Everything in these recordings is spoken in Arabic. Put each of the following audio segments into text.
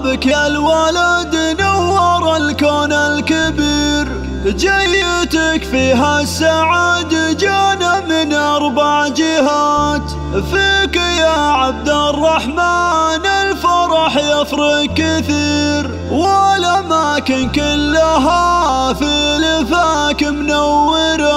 بك يا الولد نور الكون الكبير، جيتك فيها السعادة جانا من 4 جهات. فيك يا عبد الرحمن الفرح يفرق كثير، والأماكن كلها في لفاك منورات.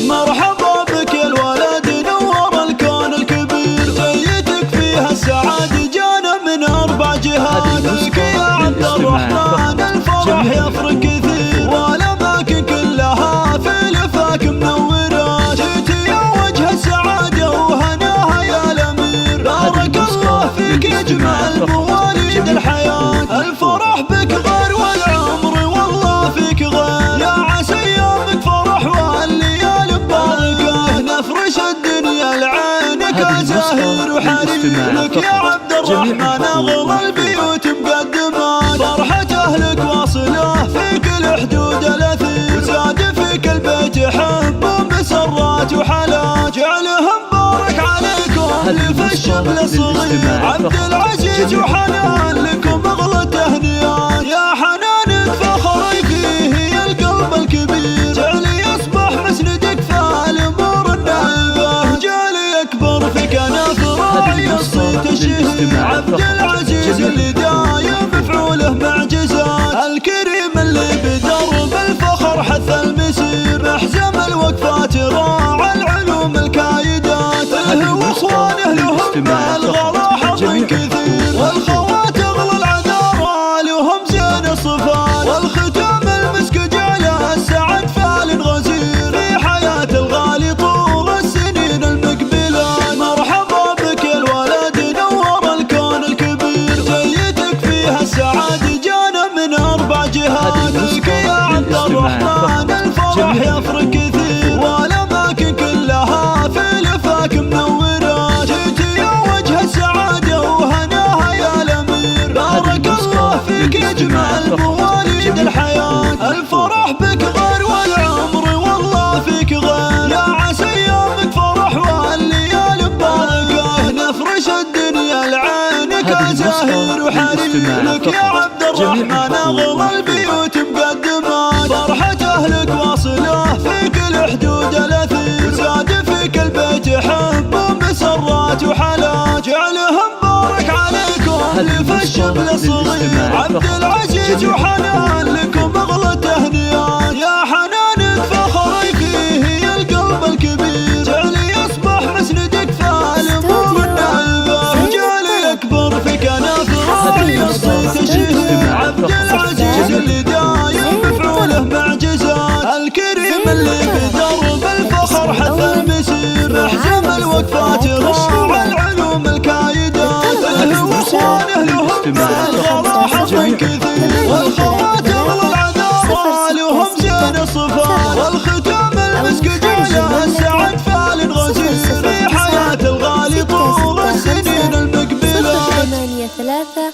مرحبا بك يا الولد نور الكون الكبير، جيتك فيها السعادة جانا من 4 جهات. فيك يا عبد الرحمن الفرح يفرق كثير، والأماكن كلها في لفاك منورات. جيت يا وجه السعادة وهناها يا الأمير، بارك الله فيك يجمع المواليد الحياة. الفرح بك غير والعمر والله فيك غير، يا عسى ايامك فرح والليالي ببركة. نفرش الدنيا لعينك زاهر وحرير، لك يا عبد الرحمن اغلى البيوت مقدمات. فرحة اهلك واصله في كل حدود الاثير، وزاد فيك البيت حب ومسرات وحالات. جعلهم بارك عليكم اللي في الشبل الصغير، عبد العزيز وحنان لكم اغلى تهنئات. يا حنان فخري فيه يا القلب الكبير، جعلي يصبح مسندك في الامور النائبه. جعلي يكبر في كنف راعي الصيت الشهير، عبد العزيز اللي دايم بفعوله معجزات. الكريم اللي بدرب الفخر حث المسير، محزم الوقفات راعى العلوم الكايدات. اهله واخوانه لهم بالغلا حظ كثير، والخوات اغلى العذارى لهم زين الصفات. والختام المسك جعله السعد فال غزير، في حياة الغالي طول السنين المقبلات. مرحبا بك يا الولد نور الكون الكبير، جيتك فيها السعادة جانا من 4 جهات. فيك يا عبد الرحمن الفرح يفرق كثير، والأماكن كلها في لفاك منورات. جيت يا وجه السعادة وهناها يا الأمير، بارك الله فيك يجمع المواليد الحياة. الفرح بك غير والعمر والله فيك غير، يا عسى ايامك فرح والليالي ببركة. نفرش الدنيا لعينك زاهر وحرير، لك يا عبد الرحمن اغلى البيوت مقدمات. فرحة اهلك واصله في كل حدود الاثير، وزاد فيك البيت حب ومسرات وحالات. جعلهم بارك عليكم اللي في الشبل الصغير، عبد العزيز وحنان لكم اغلى تهنئات. يا حنان فخري فيه يا القلب الكبير، جعلي يصبح مسندك في الامور النائبه. جعلي يكبر في كنف راعي الصيت الشهير، عبد العزيز اللي دايم بفعوله معجزات. الكريم اللي بدرب الفخر حث المسير، محزم الوقفات راعى العلوم الكايدات. اهله واخوانه لهم بالغلا حظ كثير، والخوات اغلى العذارى لهم زين الصفات. والختام المسك جعله السعد فال غزير، في حياة الغالي طول السنين المقبلات. 83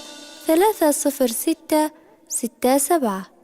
306 67